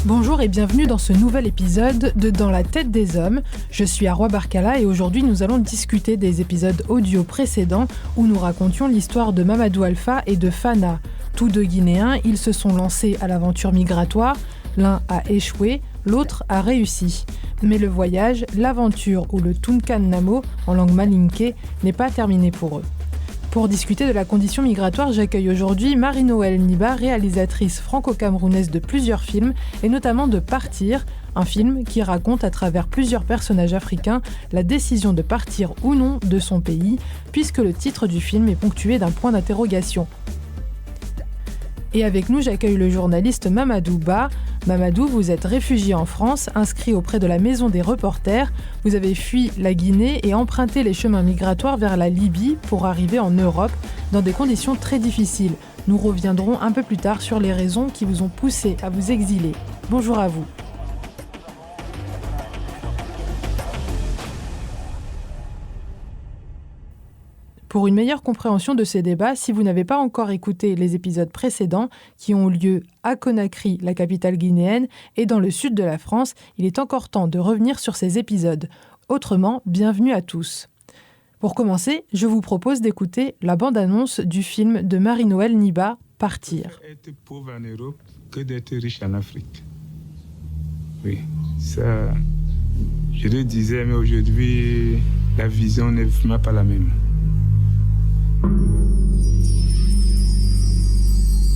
Bonjour et bienvenue dans ce nouvel épisode de Dans la tête des hommes. Je suis Arwa Barkala et aujourd'hui nous allons discuter des épisodes audio précédents où nous racontions l'histoire de Mamadou Alpha et de Fana. Tous deux Guinéens, ils se sont lancés à l'aventure migratoire. L'un a échoué, l'autre a réussi. Mais le voyage, l'aventure ou le Tunkan Namo en langue malinké n'est pas terminé pour eux. Pour discuter de la condition migratoire, j'accueille aujourd'hui Marie-Noëlle Niba, réalisatrice franco-camerounaise de plusieurs films, et notamment de Partir, un film qui raconte à travers plusieurs personnages africains la décision de partir ou non de son pays, puisque le titre du film est ponctué d'un point d'interrogation. Et avec nous, j'accueille le journaliste Mamadou Ba. Mamadou, vous êtes réfugié en France, inscrit auprès de la Maison des Reporters. Vous avez fui la Guinée et emprunté les chemins migratoires vers la Libye pour arriver en Europe dans des conditions très difficiles. Nous reviendrons un peu plus tard sur les raisons qui vous ont poussé à vous exiler. Bonjour à vous. Pour une meilleure compréhension de ces débats, si vous n'avez pas encore écouté les épisodes précédents qui ont lieu à Conakry, la capitale guinéenne, et dans le sud de la France, il est encore temps de revenir sur ces épisodes. Autrement, bienvenue à tous. Pour commencer, je vous propose d'écouter la bande-annonce du film de Marie-Noëlle Niba, Partir. Être pauvre en Europe que d'être riche en Afrique. Oui, ça, je le disais, mais aujourd'hui, la vision n'est vraiment pas la même.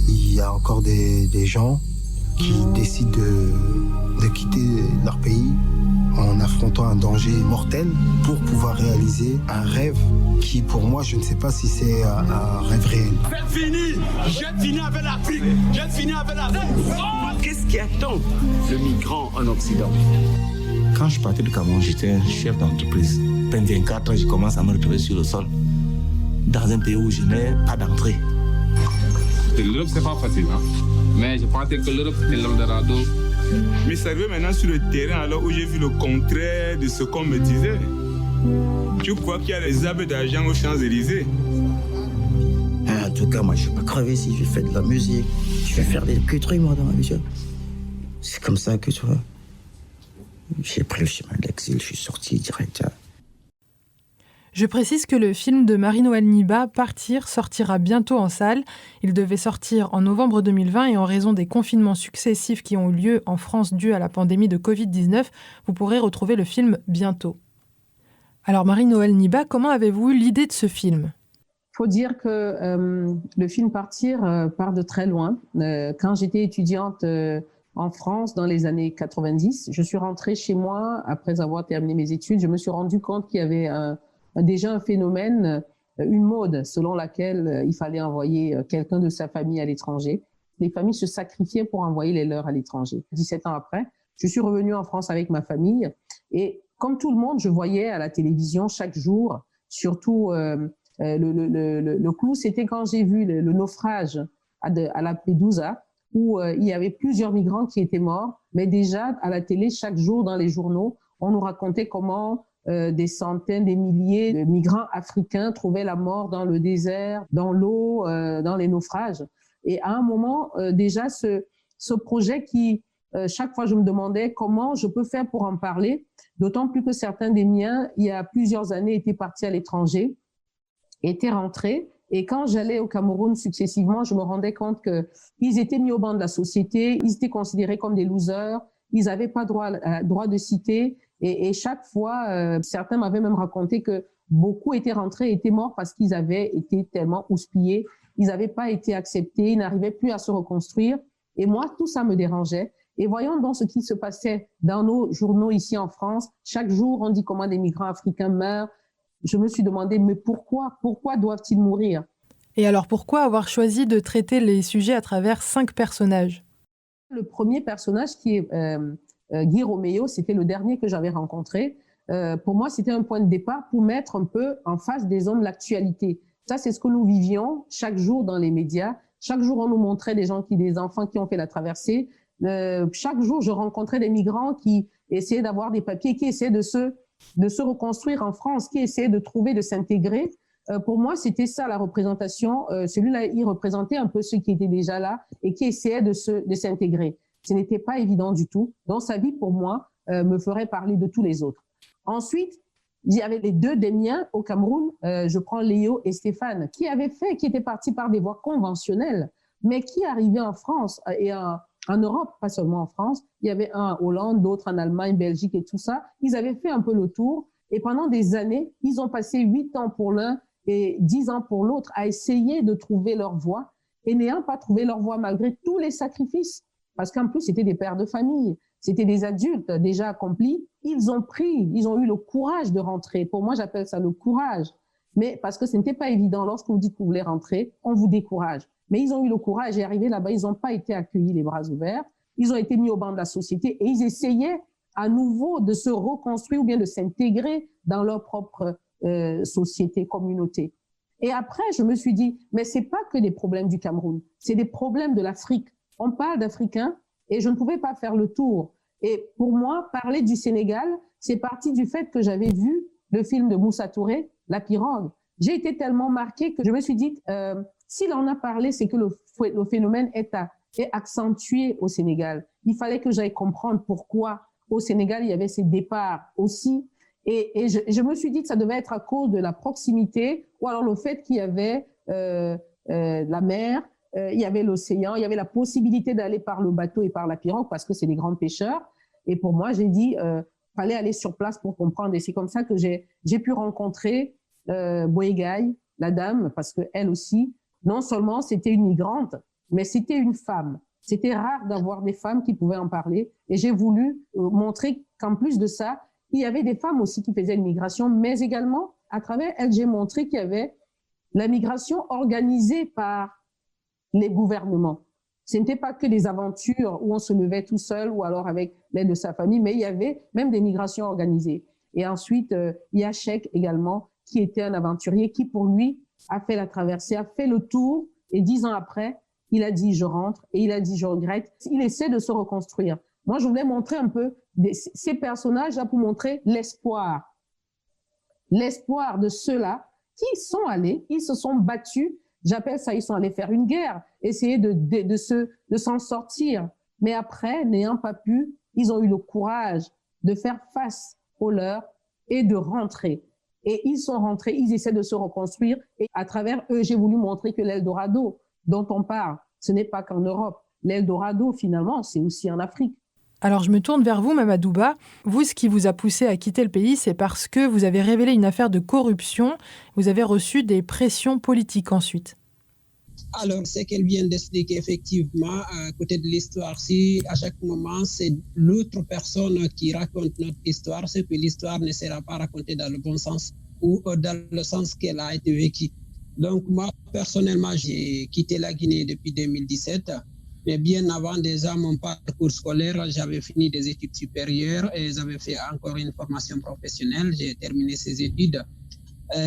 Il y a encore des gens qui décident de quitter leur pays en affrontant un danger mortel pour pouvoir réaliser un rêve qui, pour moi, je ne sais pas si c'est un rêve réel. J'ai fini avec l'Afrique, j'ai fini avec l'Afrique. Oh, qu'est-ce qui attend le migrant en Occident? Quand je partais du Cameroun, j'étais chef d'entreprise. Pendant 24 ans, je commence à me retrouver sur le sol, dans un pays où je n'ai pas d'entrée. L'Europe, c'est pas facile, hein? Mais je pensais que l'Europe, c'était l'Eldorado. Mais ça arrive maintenant sur le terrain, alors où j'ai vu le contraire de ce qu'on me disait. Tu crois qu'il y a les arbres d'argent aux Champs-Élysées? En tout cas, moi, je ne vais pas crever si je fais de la musique. Je vais faire des trucs, moi, dans ma vie. C'est comme ça que, tu vois, j'ai pris le chemin de l'exil, je suis sorti direct. Je précise que le film de Marie-Noëlle Niba, Partir, sortira bientôt en salle. Il devait sortir en novembre 2020 et en raison des confinements successifs qui ont eu lieu en France dû à la pandémie de Covid-19, vous pourrez retrouver le film bientôt. Alors Marie-Noëlle Niba, comment avez-vous eu l'idée de ce film ? Il faut dire que le film Partir part de très loin. Quand j'étais étudiante en France dans les années 90, je suis rentrée chez moi après avoir terminé mes études. Je me suis rendu compte qu'il y avait déjà un phénomène, une mode selon laquelle il fallait envoyer quelqu'un de sa famille à l'étranger. Les familles se sacrifiaient pour envoyer les leurs à l'étranger. 17 ans après, je suis revenue en France avec ma famille et comme tout le monde, je voyais à la télévision chaque jour, surtout le clou, c'était quand j'ai vu le naufrage à Lampedusa où il y avait plusieurs migrants qui étaient morts, mais déjà à la télé, chaque jour dans les journaux, on nous racontait comment des centaines, des milliers de migrants africains trouvaient la mort dans le désert, dans l'eau, dans les naufrages. Et à un moment, déjà, ce projet qui, chaque fois, je me demandais comment je peux faire pour en parler, d'autant plus que certains des miens, il y a plusieurs années, étaient partis à l'étranger, étaient rentrés. Et quand j'allais au Cameroun successivement, je me rendais compte qu'ils étaient mis au banc de la société, ils étaient considérés comme des losers, ils n'avaient pas droit de citer. Et chaque fois, certains m'avaient même raconté que beaucoup étaient rentrés, étaient morts parce qu'ils avaient été tellement houspillés, ils n'avaient pas été acceptés, ils n'arrivaient plus à se reconstruire. Et moi, tout ça me dérangeait. Et voyons donc ce qui se passait dans nos journaux ici en France. Chaque jour, on dit comment des migrants africains meurent. Je me suis demandé, mais pourquoi doivent-ils mourir? Et alors pourquoi avoir choisi de traiter les sujets à travers 5 personnages? Le premier personnage qui est Guy Roméo, c'était le dernier que j'avais rencontré. Pour moi, c'était un point de départ pour mettre un peu en face des hommes l'actualité. Ça, c'est ce que nous vivions chaque jour dans les médias. Chaque jour, on nous montrait des enfants qui ont fait la traversée. Chaque jour, je rencontrais des migrants qui essayaient d'avoir des papiers, qui essayaient de se reconstruire en France, qui essayaient de trouver, de s'intégrer. Pour moi, c'était ça la représentation. Celui-là, il représentait un peu ceux qui étaient déjà là et qui essayaient de s'intégrer. Ce n'était pas évident du tout. Donc, sa vie, pour moi, me ferait parler de tous les autres. Ensuite, il y avait les deux des miens au Cameroun. Je prends Léo et Stéphane, qui étaient partis par des voies conventionnelles, mais qui arrivaient en France et en Europe, pas seulement en France. Il y avait un en Hollande, d'autres en Allemagne, Belgique et tout ça. Ils avaient fait un peu le tour. Et pendant des années, ils ont passé 8 ans pour l'un et 10 ans pour l'autre à essayer de trouver leur voie. Et n'ayant pas trouvé leur voie malgré tous les sacrifices, parce qu'en plus, c'était des pères de famille, c'était des adultes déjà accomplis, ils ont eu le courage de rentrer. Pour moi, j'appelle ça le courage. Mais parce que ce n'était pas évident, lorsque vous dites que vous voulez rentrer, on vous décourage. Mais ils ont eu le courage et arrivés là-bas, ils n'ont pas été accueillis les bras ouverts, ils ont été mis au banc de la société et ils essayaient à nouveau de se reconstruire ou bien de s'intégrer dans leur propre société, communauté. Et après, je me suis dit, mais c'est pas que des problèmes du Cameroun, c'est des problèmes de l'Afrique. On parle d'Africains et je ne pouvais pas faire le tour. Et pour moi, parler du Sénégal, c'est parti du fait que j'avais vu le film de Moussa Touré, La Pirogue. J'ai été tellement marquée que je me suis dit, s'il en a parlé, c'est que le phénomène est accentué au Sénégal. Il fallait que j'aille comprendre pourquoi au Sénégal, il y avait ces départs aussi. Et je me suis dit que ça devait être à cause de la proximité ou alors le fait qu'il y avait la mer, il y avait l'océan, il y avait la possibilité d'aller par le bateau et par la pirogue parce que c'est des grands pêcheurs. Et pour moi, j'ai dit, fallait aller sur place pour comprendre. Et c'est comme ça que j'ai pu rencontrer Boégaï, la dame, parce qu'elle aussi, non seulement c'était une migrante, mais c'était une femme. C'était rare d'avoir des femmes qui pouvaient en parler. Et j'ai voulu montrer qu'en plus de ça, il y avait des femmes aussi qui faisaient l'immigration, mais également, à travers elle, j'ai montré qu'il y avait la migration organisée par les gouvernements. Ce n'était pas que des aventures où on se levait tout seul ou alors avec l'aide de sa famille, mais il y avait même des migrations organisées. Et ensuite, il y a Cheikh également, qui était un aventurier qui, pour lui, a fait la traversée, a fait le tour. Et 10 ans après, il a dit « je rentre » et il a dit « je regrette ». Il essaie de se reconstruire. Moi, je voulais montrer un peu ces personnages-là pour montrer l'espoir. L'espoir de ceux-là qui sont allés, ils se sont battus. J'appelle ça, ils sont allés faire une guerre, essayer de s'en sortir. Mais après, n'ayant pas pu, ils ont eu le courage de faire face aux leurs et de rentrer. Et ils sont rentrés, ils essaient de se reconstruire. Et à travers eux, j'ai voulu montrer que l'Eldorado dont on parle, ce n'est pas qu'en Europe. L'Eldorado, finalement, c'est aussi en Afrique. Alors je me tourne vers vous, Mamadouba. Vous, ce qui vous a poussé à quitter le pays, c'est parce que vous avez révélé une affaire de corruption. Vous avez reçu des pressions politiques ensuite. Alors, ce qu'elle vient d'expliquer, effectivement, à côté de l'histoire, si à chaque moment, c'est l'autre personne qui raconte notre histoire, c'est que l'histoire ne sera pas racontée dans le bon sens ou dans le sens qu'elle a été vécue. Donc, moi, personnellement, j'ai quitté la Guinée depuis 2017. Mais bien avant déjà mon parcours scolaire, j'avais fini des études supérieures et j'avais fait encore une formation professionnelle. J'ai terminé ces études.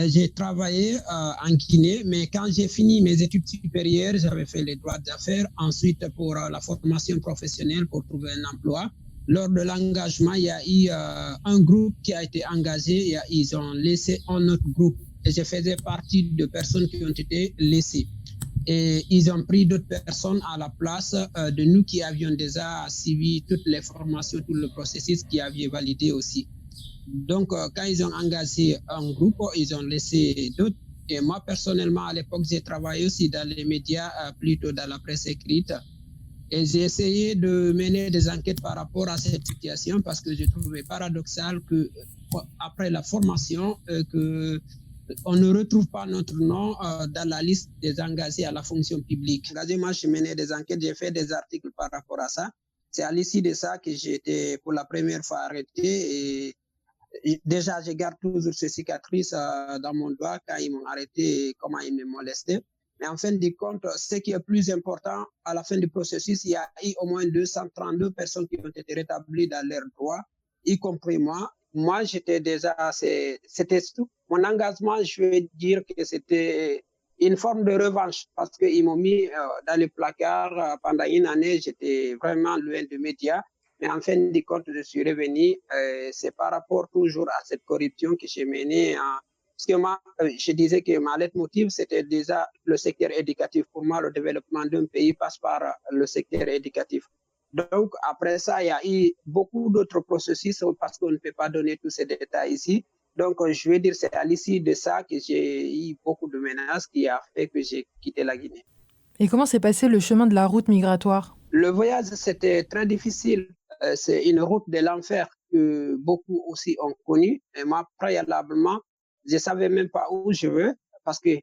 J'ai travaillé en Guinée, mais quand j'ai fini mes études supérieures, j'avais fait les droits d'affaires. Ensuite, pour la formation professionnelle, pour trouver un emploi. Lors de l'engagement, il y a eu un groupe qui a été engagé. Ils ont laissé un autre groupe. Et je faisais partie de personnes qui ont été laissées. Et ils ont pris d'autres personnes à la place de nous qui avions déjà suivi toutes les formations, tout le processus qui avait validé aussi. Donc, quand ils ont engagé un groupe, ils ont laissé d'autres. Et moi, personnellement, à l'époque, j'ai travaillé aussi dans les médias, plutôt dans la presse écrite. Et j'ai essayé de mener des enquêtes par rapport à cette situation parce que je trouvais paradoxal que après la formation, on ne retrouve pas notre nom dans la liste des engagés à la fonction publique. Moi, je menais des enquêtes, j'ai fait des articles par rapport à ça. C'est à l'issue de ça que j'ai été pour la première fois arrêté. Et déjà, je garde toujours ces cicatrices dans mon doigt quand ils m'ont arrêté et comment ils me molestaient. Mais en fin de compte, ce qui est plus important, à la fin du processus, il y a eu au moins 232 personnes qui ont été rétablies dans leurs droits, y compris moi. Moi, j'étais déjà, c'était tout. Mon engagement, je vais dire que c'était une forme de revanche parce qu'ils m'ont mis dans le placard pendant une année. J'étais vraiment loin des médias. Mais en fin de compte, je suis revenu. C'est par rapport toujours à cette corruption que j'ai menée. Parce que moi, je disais que ma leitmotiv, c'était déjà le secteur éducatif. Pour moi, le développement d'un pays passe par le secteur éducatif. Donc, après ça, il y a eu beaucoup d'autres processus parce qu'on ne peut pas donner tous ces détails ici. Donc, je vais dire, c'est à l'issue de ça que j'ai eu beaucoup de menaces qui a fait que j'ai quitté la Guinée. Et comment s'est passé le chemin de la route migratoire ? Le voyage, c'était très difficile. C'est une route de l'enfer que beaucoup aussi ont connue. Et moi, préalablement, je ne savais même pas où je veux parce que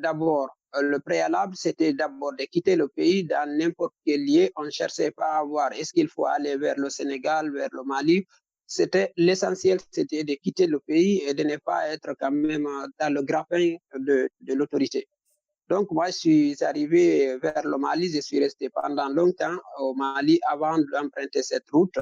d'abord, le préalable, c'était d'abord de quitter le pays dans n'importe quel lieu. On ne cherchait pas à voir est-ce qu'il faut aller vers le Sénégal, vers le Mali. C'était l'essentiel, c'était de quitter le pays et de ne pas être quand même dans le grappin de l'autorité. Donc, moi, je suis arrivé vers le Mali. Je suis resté pendant longtemps au Mali avant d'emprunter cette route,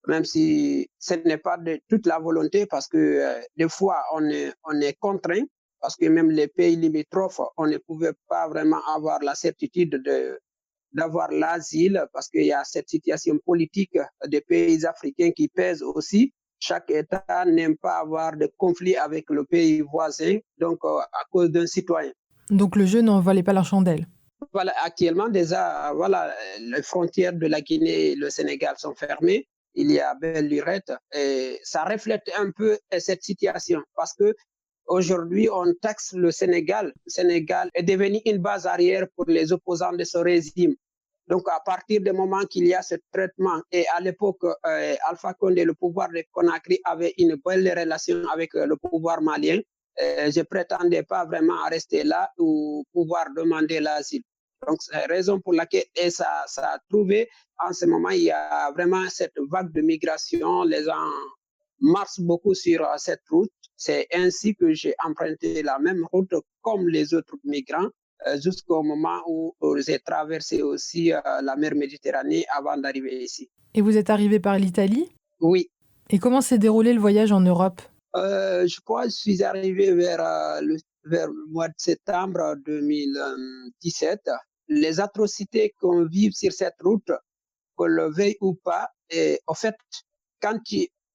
même si ce n'est pas de toute la volonté parce que des fois, on est contraint parce que même les pays limitrophes, on ne pouvait pas vraiment avoir la certitude d'avoir l'asile parce qu'il y a cette situation politique des pays africains qui pèse aussi. Chaque État n'aime pas avoir de conflit avec le pays voisin, donc à cause d'un citoyen. Donc le jeu n'en valait pas la chandelle. Voilà, actuellement, déjà, voilà, les frontières de la Guinée et le Sénégal sont fermées. Il y a belle lurette et ça reflète un peu cette situation parce que aujourd'hui, on taxe le Sénégal. Le Sénégal est devenu une base arrière pour les opposants de ce régime. Donc, à partir du moment qu'il y a ce traitement, et à l'époque, Alpha Condé, le pouvoir de Conakry, avait une belle relation avec le pouvoir malien. Je ne prétendais pas vraiment à rester là ou pouvoir demander l'asile. Donc, c'est la raison pour laquelle ça a trouvé, en ce moment, il y a vraiment cette vague de migration. Les gens marchent beaucoup sur cette route. C'est ainsi que j'ai emprunté la même route comme les autres migrants jusqu'au moment où j'ai traversé aussi la mer Méditerranée avant d'arriver ici. Et vous êtes arrivé par l'Italie ? Oui. Et comment s'est déroulé le voyage en Europe ? Je crois que je suis arrivé vers le mois de septembre 2017. Les atrocités qu'on vit sur cette route, qu'on le veuille ou pas, et en fait,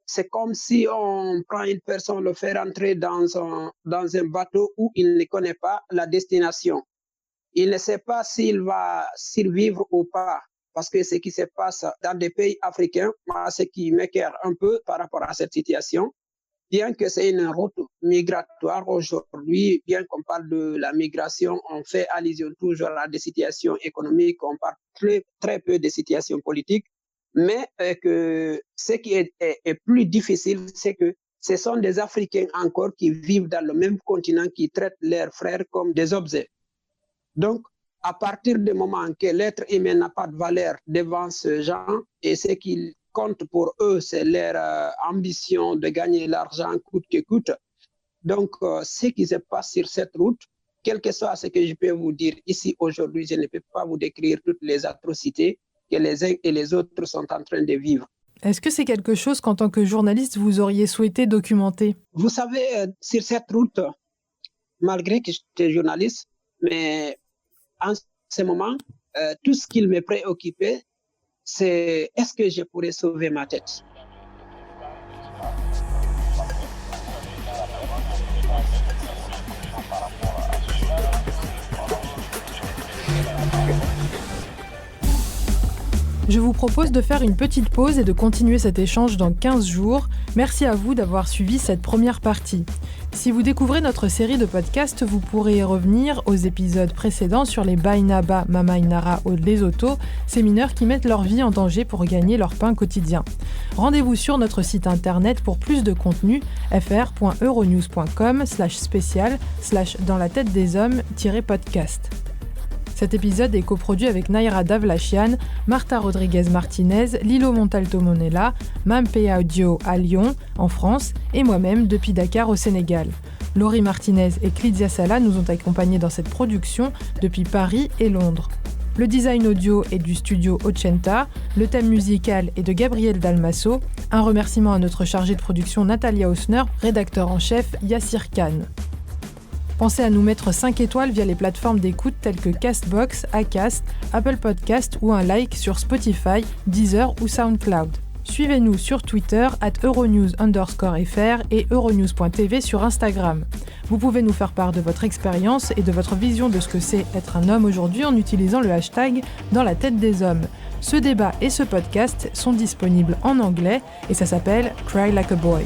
c'est comme si on prend une personne, le fait rentrer dans un bateau où il ne connaît pas la destination. Il ne sait pas s'il va survivre ou pas. Parce que ce qui se passe dans des pays africains, moi, ce qui m'écoeure un peu par rapport à cette situation, bien que c'est une route migratoire aujourd'hui, bien qu'on parle de la migration, on fait allusion toujours à des situations économiques, on parle très peu des situations politiques, mais que ce qui est plus difficile, c'est que ce sont des Africains encore qui vivent dans le même continent, qui traitent leurs frères comme des objets. Donc, à partir du moment que l'être humain n'a pas de valeur devant ce genre, et ce qu'ils compte pour eux, c'est leur ambition de gagner l'argent coûte que coûte. Donc, ce qui se passe sur cette route, quel que soit ce que je peux vous dire ici aujourd'hui, je ne peux pas vous décrire toutes les atrocités que les uns et les autres sont en train de vivre. Est-ce que c'est quelque chose qu'en tant que journaliste, vous auriez souhaité documenter ? Vous savez, sur cette route, malgré que j'étais journaliste, mais en ce moment, tout ce qui me préoccupait, c'est est-ce que je pourrais sauver ma tête ? Je vous propose de faire une petite pause et de continuer cet échange dans 15 jours. Merci à vous d'avoir suivi cette première partie. Si vous découvrez notre série de podcasts, vous pourrez y revenir aux épisodes précédents sur les Bainaba, Mama Inara ou Lesotho, ces mineurs qui mettent leur vie en danger pour gagner leur pain quotidien. Rendez-vous sur notre site internet pour plus de contenu, fr.euronews.com/spécial/dans-la-tête-des-hommes-podcast. Cet épisode est coproduit avec Naira Davlachian, Marta Rodriguez Martinez, Lilo Montalto Monella, Mampea Audio à Lyon, en France, et moi-même depuis Dakar au Sénégal. Laurie Martinez et Clidia Sala nous ont accompagnés dans cette production depuis Paris et Londres. Le design audio est du studio Ochenta, le thème musical est de Gabriel Dalmasso, un remerciement à notre chargée de production Natalia Hausner, rédacteur en chef Yassir Khan. Pensez à nous mettre 5 étoiles via les plateformes d'écoute telles que Castbox, Acast, Apple Podcast ou un like sur Spotify, Deezer ou SoundCloud. Suivez-nous sur Twitter @euronews_fr et euronews.tv sur Instagram. Vous pouvez nous faire part de votre expérience et de votre vision de ce que c'est être un homme aujourd'hui en utilisant le hashtag Dans la tête des hommes. Ce débat et ce podcast sont disponibles en anglais et ça s'appelle Cry Like a Boy.